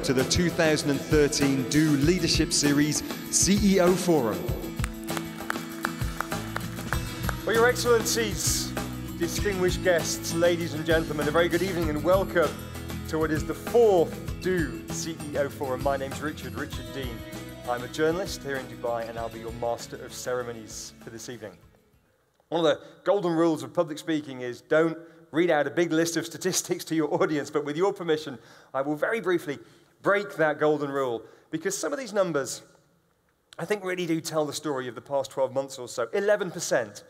to the 2013 Do Leadership Series CEO Forum. Well, Your Excellencies, distinguished guests, ladies and gentlemen, a very good evening and welcome to what is the fourth Do CEO Forum. My name's Richard Dean. I'm a journalist here in Dubai and I'll be your master of ceremonies for this evening. One of the golden rules of public speaking is don't read out a big list of statistics to your audience, but with your permission, I will very briefly break that golden rule because some of these numbers, I think, really do tell the story of the past 12 months or so. 11%.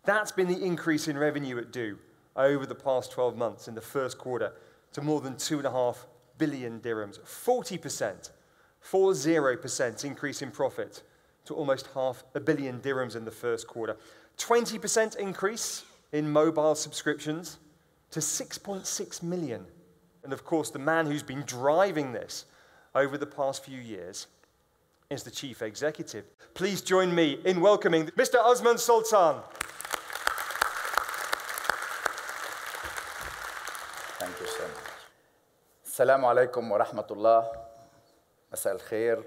That's been the increase in revenue at Do over the past 12 months in the first quarter to more than 2.5 billion dirhams. 40% increase in profit to almost 500 million dirhams in the first quarter. 20% increase in mobile subscriptions to 6.6 million. And of course, the man who's been driving this over the past few years is the chief executive. Please join me in welcoming Mr. Osman Sultan. Thank you so much. Assalamu alaikum wa rahmatullah. Masa al-khair.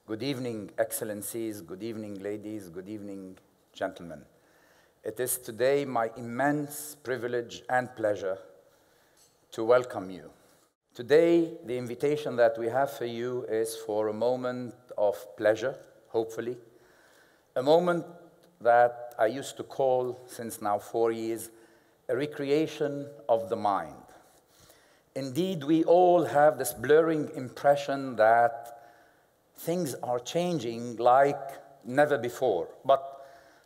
Good evening, excellencies. Good evening, ladies. Good evening, gentlemen. It is today my immense privilege and pleasure to welcome you. Today, the invitation that we have for you is for a moment of pleasure, hopefully. A moment that I used to call, since now 4 years, a recreation of the mind. Indeed, we all have this blurring impression that things are changing like never before. But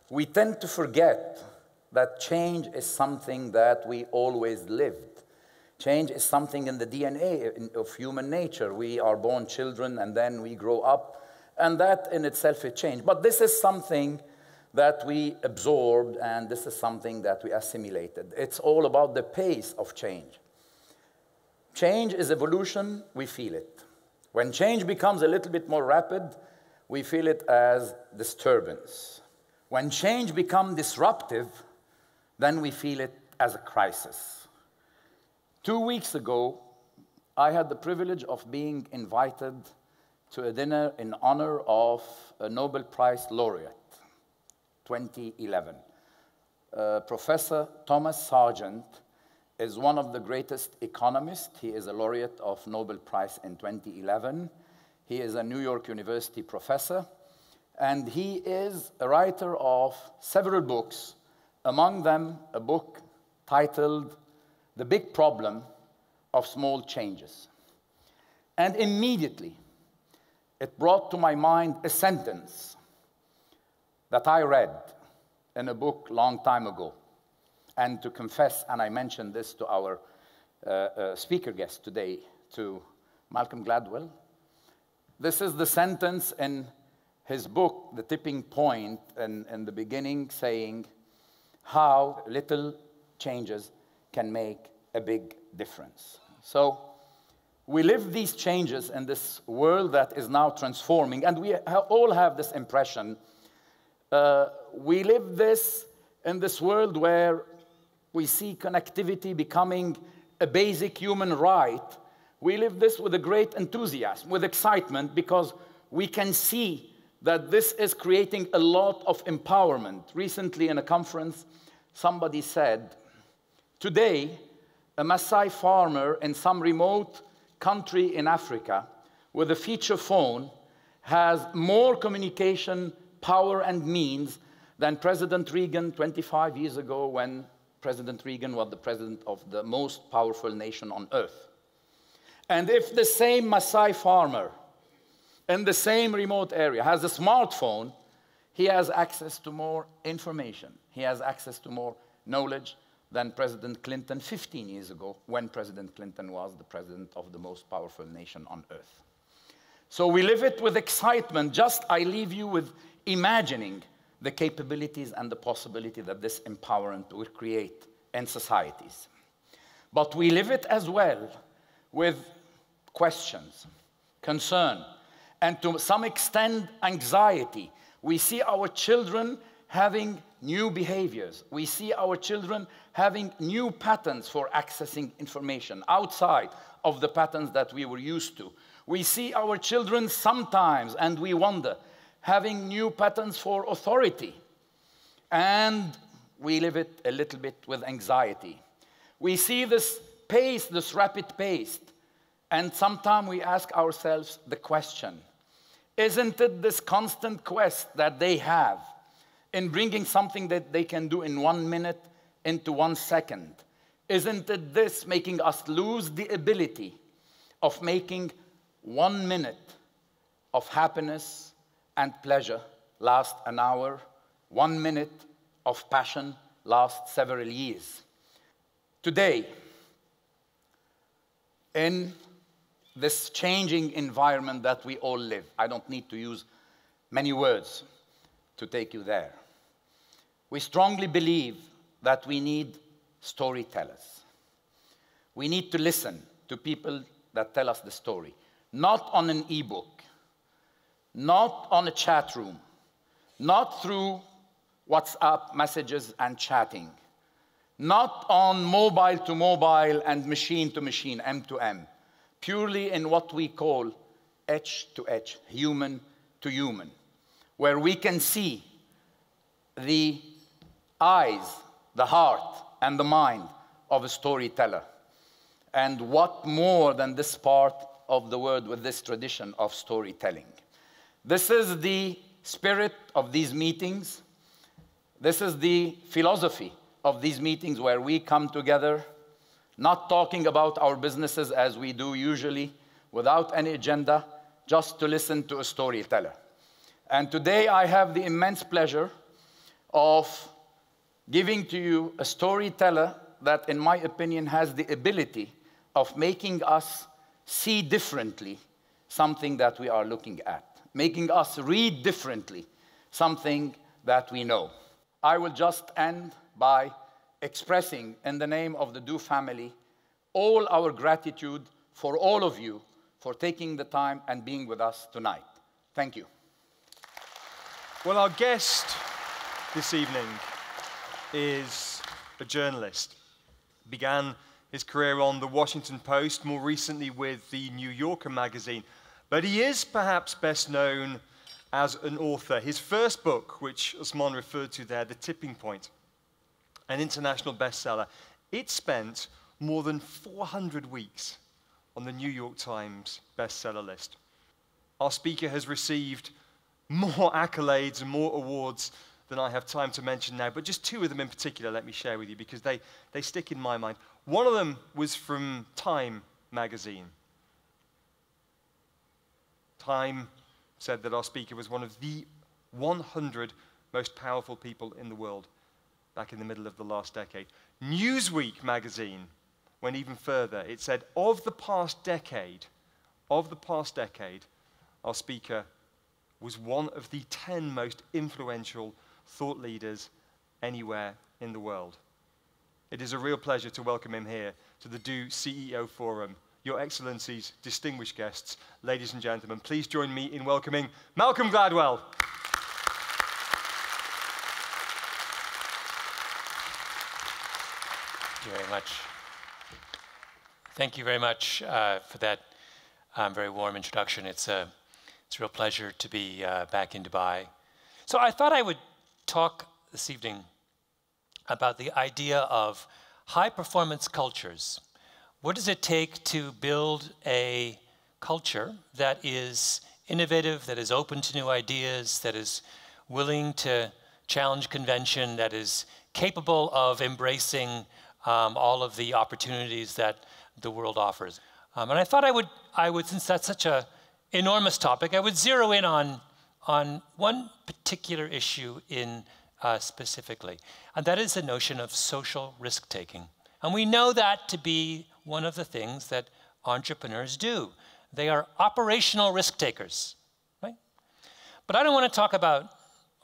we tend to forget that change is something that we always lived. Change is something in the DNA of human nature. We are born children and then we grow up, and that in itself is change. But this is something that we absorbed, and this is something that we assimilated. It's all about the pace of change. Change is evolution, we feel it. When change becomes a little bit more rapid, we feel it as disturbance. When change becomes disruptive, then we feel it as a crisis. 2 weeks ago, I had the privilege of being invited to a dinner in honor of a Nobel Prize laureate, 2011. Professor Thomas Sargent is one of the greatest economists. He is a laureate of Nobel Prize in 2011. He is a New York University professor. And he is a writer of several books, among them a book titled The Big Problem of Small Changes. And immediately, it brought to my mind a sentence that I read in a book long time ago. And to confess, and I mentioned this to our speaker guest today, to Malcolm Gladwell, this is the sentence in his book, The Tipping Point, in the beginning, saying how little changes can make a big difference. So we live these changes in this world that is now transforming, and we all have this impression. We live this in this world where we see connectivity becoming a basic human right. We live this with a great enthusiasm, with excitement, because we can see that this is creating a lot of empowerment. Recently in a conference, somebody said, today, a Maasai farmer in some remote country in Africa with a feature phone has more communication power and means than President Reagan 25 years ago, when President Reagan was the president of the most powerful nation on earth. And if the same Maasai farmer in the same remote area has a smartphone, he has access to more information. He has access to more knowledge than President Clinton 15 years ago, when President Clinton was the president of the most powerful nation on earth. So we live it with excitement. Just I leave you with imagining the capabilities and the possibility that this empowerment will create in societies. But we live it as well with questions, concern, and to some extent, anxiety. We see our children having new behaviors. We see our children having new patterns for accessing information outside of the patterns that we were used to. We see our children sometimes, and we wonder, having new patterns for authority. And we live it a little bit with anxiety. We see this pace, this rapid pace, and sometimes we ask ourselves the question, isn't it this constant quest that they have in bringing something that they can do in 1 minute into 1 second? Isn't it this making us lose the ability of making 1 minute of happiness and pleasure last an hour, 1 minute of passion last several years? Today, in this changing environment that we all live, I don't need to use many words to take you there. We strongly believe that we need storytellers. We need to listen to people that tell us the story, not on an ebook, not on a chat room, not through WhatsApp messages and chatting, not on mobile to mobile and machine to machine, M to M, purely in what we call edge to edge, human to human, where we can see the eyes, the heart, and the mind of a storyteller. And what more than this part of the word with this tradition of storytelling? This is the spirit of these meetings. This is the philosophy of these meetings where we come together, not talking about our businesses as we do usually, without any agenda, just to listen to a storyteller. And today I have the immense pleasure of giving to you a storyteller that, in my opinion, has the ability of making us see differently something that we are looking at, making us read differently something that we know. I will just end by expressing, in the name of the Do family, all our gratitude for all of you for taking the time and being with us tonight. Thank you. Well, our guest this evening is a journalist. Began his career on the Washington Post, more recently with the New Yorker magazine. But he is perhaps best known as an author. His first book, which Usman referred to there, The Tipping Point, an international bestseller, it spent more than 400 weeks on the New York Times bestseller list. Our speaker has received more accolades and more awards than I have time to mention now, but just two of them in particular let me share with you because they stick in my mind. One of them was from Time magazine. Time said that our speaker was one of the 100 most powerful people in the world back in the middle of the last decade. Newsweek magazine went even further. It said, of the past decade, our speaker was one of the 10 most influential thought leaders anywhere in the world. It is a real pleasure to welcome him here to the Do CEO Forum. Your Excellencies, distinguished guests, ladies and gentlemen, please join me in welcoming Malcolm Gladwell. Thank you very much. Thank you very much for that very warm introduction. It's a real pleasure to be back in Dubai. So I thought I would talk this evening about the idea of high-performance cultures. What does it take to build a culture that is innovative, that is open to new ideas, that is willing to challenge convention, that is capable of embracing all of the opportunities that the world offers? And I thought I would, since that's such an enormous topic, I would zero in on one particular issue in specifically, and that is the notion of social risk-taking. And we know that to be one of the things that entrepreneurs do. They are operational risk-takers, right? But I don't want to talk about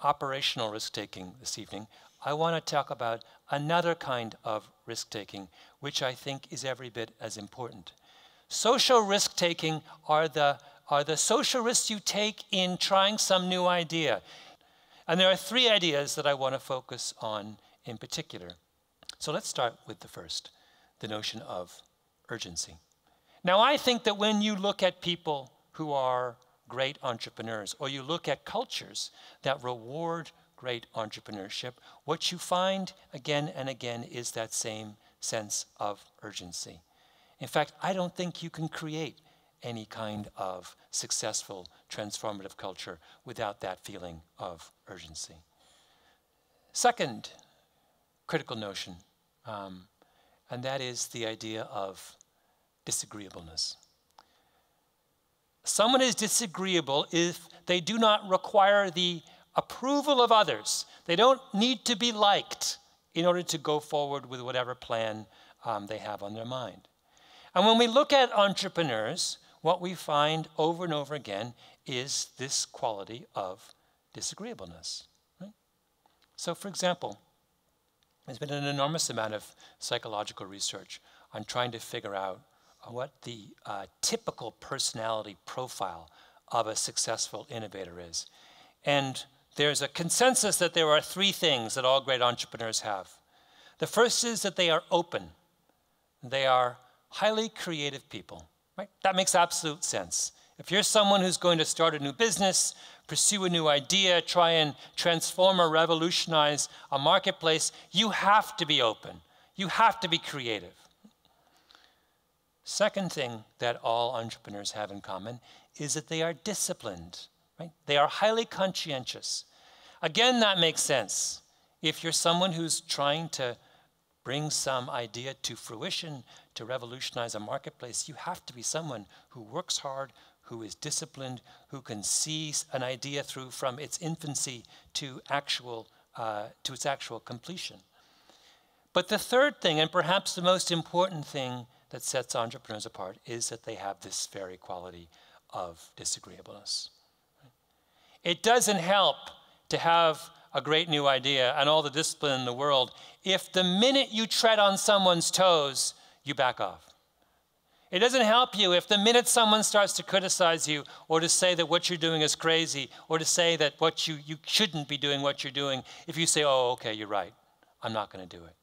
operational risk-taking this evening. I want to talk about another kind of risk-taking, which I think is every bit as important. Social risk-taking are the social risks you take in trying some new idea. And there are three ideas that I want to focus on in particular. So let's start with the first, the notion of urgency. Now, I think that when you look at people who are great entrepreneurs, or you look at cultures that reward great entrepreneurship, what you find again and again is that same sense of urgency. In fact, I don't think you can create any kind of successful transformative culture without that feeling of urgency. Second critical notion, and that is the idea of disagreeableness. Someone is disagreeable if they do not require the approval of others. They don't need to be liked in order to go forward with whatever plan they have on their mind. And when we look at entrepreneurs, what we find over and over again is this quality of disagreeableness. Right? So, for example, there's been an enormous amount of psychological research on trying to figure out what the typical personality profile of a successful innovator is. And there's a consensus that there are three things that all great entrepreneurs have. The first is that they are open. They are highly creative people. Right? That makes absolute sense. If you're someone who's going to start a new business, pursue a new idea, try and transform or revolutionize a marketplace, you have to be open. You have to be creative. Second thing that all entrepreneurs have in common is that they are disciplined. Right? They are highly conscientious. Again, that makes sense. If you're someone who's trying to bring some idea to fruition, to revolutionize a marketplace, you have to be someone who works hard, who is disciplined, who can see an idea through from its infancy to its actual completion. But the third thing, and perhaps the most important thing that sets entrepreneurs apart, is that they have this very quality of disagreeableness. It doesn't help to have a great new idea and all the discipline in the world if the minute you tread on someone's toes, you back off. It doesn't help you if the minute someone starts to criticize you or to say that what you're doing is crazy or to say that what you shouldn't be doing what you're doing, if you say, oh, okay, you're right, I'm not going to do it.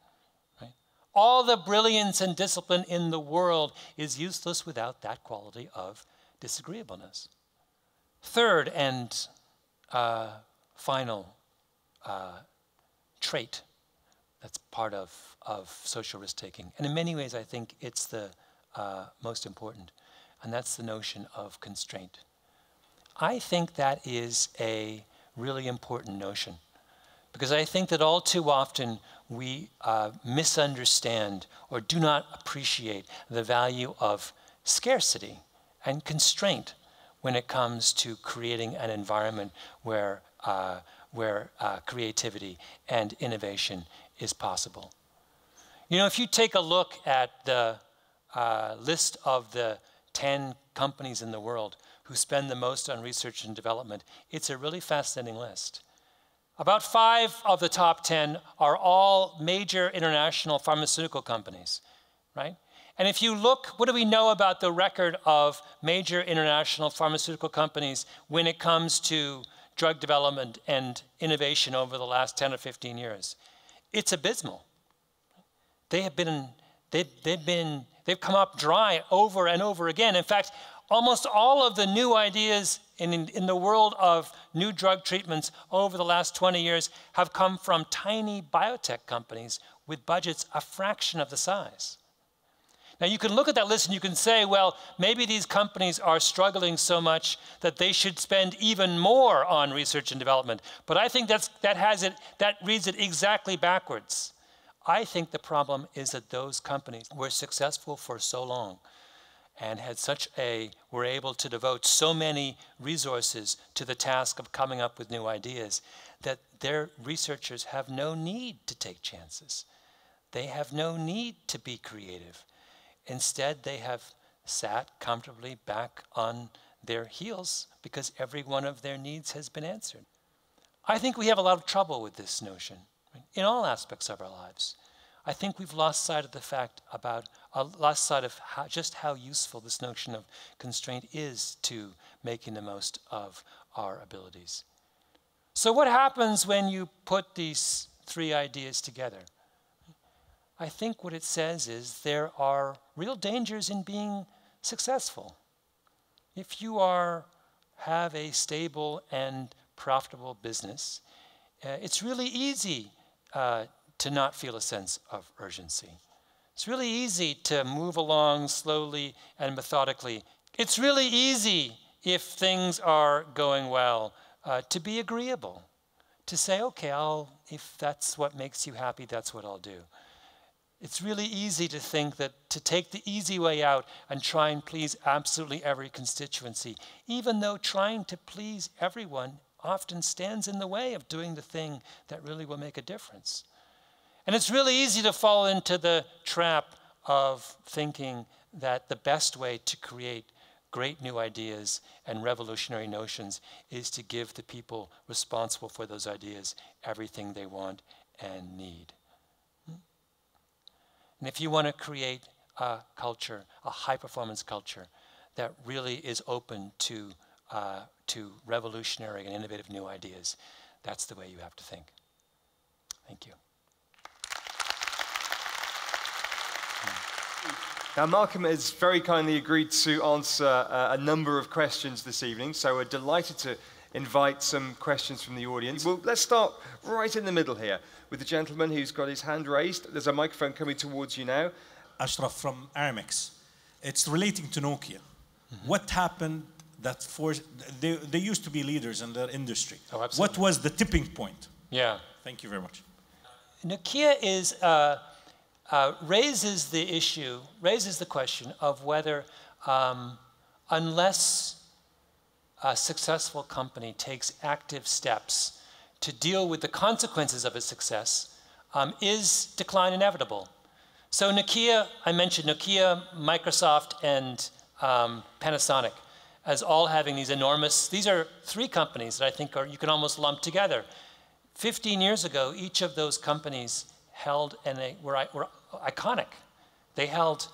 Right? All the brilliance and discipline in the world is useless without that quality of disagreeableness. Third and final trait that's part of social risk-taking. And in many ways, I think it's the most important, and that's the notion of constraint. I think that is a really important notion, because I think that all too often we misunderstand or do not appreciate the value of scarcity and constraint when it comes to creating an environment where creativity and innovation is possible. You know, if you take a look at the list of the 10 companies in the world who spend the most on research and development, it's a really fascinating list. About 5 of the top 10 are all major international pharmaceutical companies, right? And if you look, what do we know about the record of major international pharmaceutical companies when it comes to drug development and innovation over the last 10 or 15 years? It's abysmal. They've come up dry over and over again. In fact, almost all of the new ideas in the world of new drug treatments over the last 20 years have come from tiny biotech companies with budgets a fraction of the size. Now, you can look at that list and you can say, well, maybe these companies are struggling so much that they should spend even more on research and development. But I think that reads it exactly backwards. I think the problem is that those companies were successful for so long and were able to devote so many resources to the task of coming up with new ideas that their researchers have no need to take chances. They have no need to be creative. Instead, they have sat comfortably back on their heels because every one of their needs has been answered. I think we have a lot of trouble with this notion, right, in all aspects of our lives. I think we've lost sight of the fact just how useful this notion of constraint is to making the most of our abilities. So what happens when you put these 3 ideas together? I think what it says is there are real dangers in being successful. if you have a stable and profitable business, it's really easy to not feel a sense of urgency. It's really easy to move along slowly and methodically. It's really easy, if things are going well, to be agreeable, to say, okay, if that's what makes you happy, that's what I'll do. It's really easy to think that to take the easy way out and try and please absolutely every constituency, even though trying to please everyone often stands in the way of doing the thing that really will make a difference. And it's really easy to fall into the trap of thinking that the best way to create great new ideas and revolutionary notions is to give the people responsible for those ideas everything they want and need. And if you want to create a culture, a high-performance culture, that really is open to revolutionary and innovative new ideas, that's the way you have to think. Thank you. Now, Malcolm has very kindly agreed to answer a number of questions this evening, so we're delighted to invite some questions from the audience. Well, let's start right in the middle here with the gentleman who's got his hand raised. There's a microphone coming towards you now. Ashraf from Aramex. It's relating to Nokia. Mm-hmm. What happened that forced... They used to be leaders in their industry. Oh, absolutely. What was the tipping point? Yeah. Thank you very much. Nokia is... raises the question of whether, unless a successful company takes active steps to deal with the consequences of its success, is decline inevitable? So Nokia, I mentioned Nokia, Microsoft, and Panasonic as all having these enormous, these are three companies that I think you can almost lump together. 15 years ago, each of those companies held and they were iconic. They had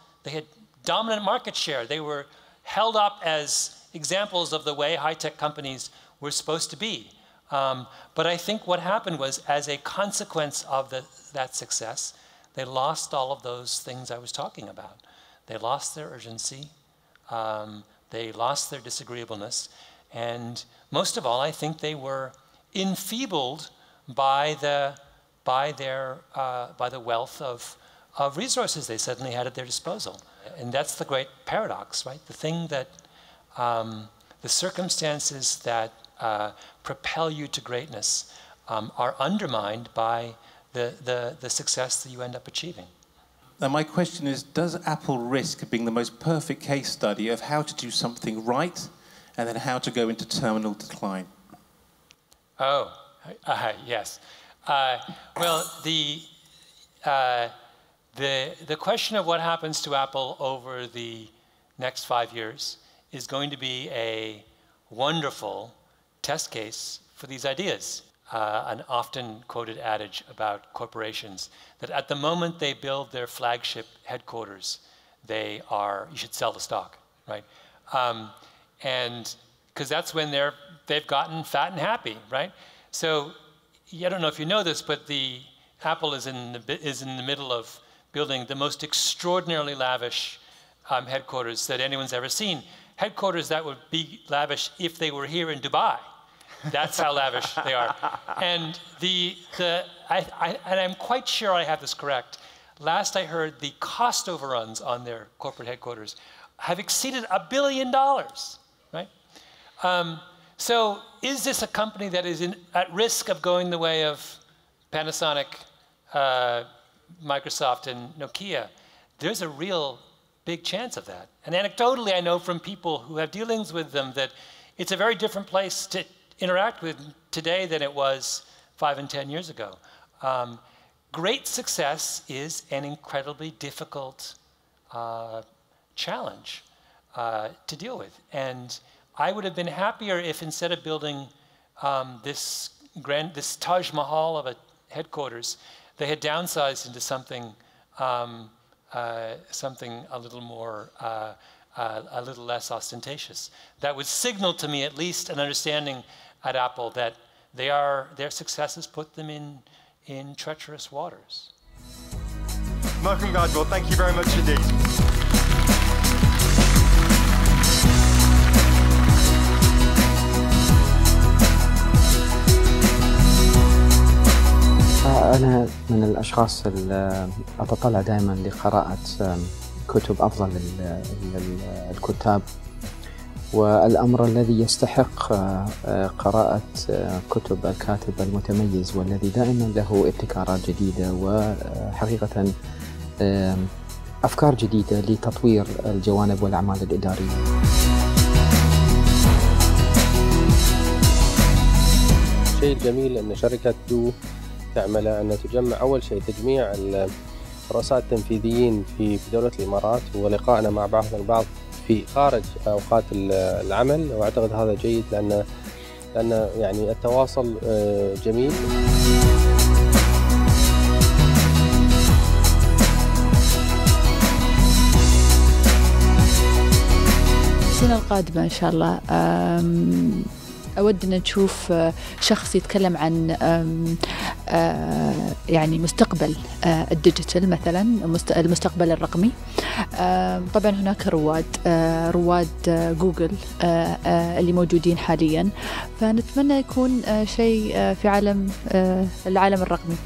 dominant market share. They were held up as examples of the way high-tech companies were supposed to be. But I think what happened was, as a consequence of that success, they lost all of those things I was talking about. They lost their urgency. They lost their disagreeableness. And most of all, I think they were enfeebled by the wealth of resources they suddenly had at their disposal. And that's the great paradox, right? The thing that, the circumstances that propel you to greatness are undermined by the success that you end up achieving. Now my question is, does Apple risk being the most perfect case study of how to do something right and then how to go into terminal decline? Oh, yes. Well, the question of what happens to Apple over the next 5 years is going to be a wonderful test case for these ideas. An often quoted adage about corporations that at the moment they build their flagship headquarters, you should sell the stock, right? And because that's when they've gotten fat and happy, right? So I don't know if you know this, but Apple is in the middle of building the most extraordinarily lavish headquarters that anyone's ever seen. Headquarters that would be lavish if they were here in Dubai. That's how lavish they are. And I'm quite sure I have this correct. Last I heard, the cost overruns on their corporate headquarters have exceeded $1 billion, right? So is this a company that is at risk of going the way of Panasonic, Microsoft, and Nokia? There's a real big chance of that. And anecdotally, I know from people who have dealings with them that it's a very different place to interact with today than it was 5 and 10 years ago. Great success is an incredibly difficult challenge to deal with. And I would have been happier if instead of building this Taj Mahal of a headquarters, they had downsized into something a little more, a little less ostentatious. That would signal to me at least an understanding at Apple that their successes put them in treacherous waters. Malcolm Gladwell, thank you very much indeed. أنا من الأشخاص اللي أتطلع دائما لقراءة كتب أفضل الكتاب، والأمر الذي يستحق قراءة كتب الكاتب المتميز والذي دائما له ابتكارات جديدة وحقيقة أفكار جديدة لتطوير الجوانب والأعمال الإدارية. الشيء الجميل أن شركة دو تعمل أن تجمع أول شيء تجميع الرؤساء التنفيذيين في دولة الإمارات ولقائنا مع بعضنا البعض في خارج أوقات العمل، وأعتقد هذا جيد لأن يعني التواصل جميل. السنة القادمة إن شاء الله أود أن نشوف شخص يتكلم عن يعني مستقبل الديجيتال مثلا، المستقبل الرقمي. طبعا هناك رواد جوجل اللي موجودين حاليا، فنتمنى يكون شيء في العالم الرقمي.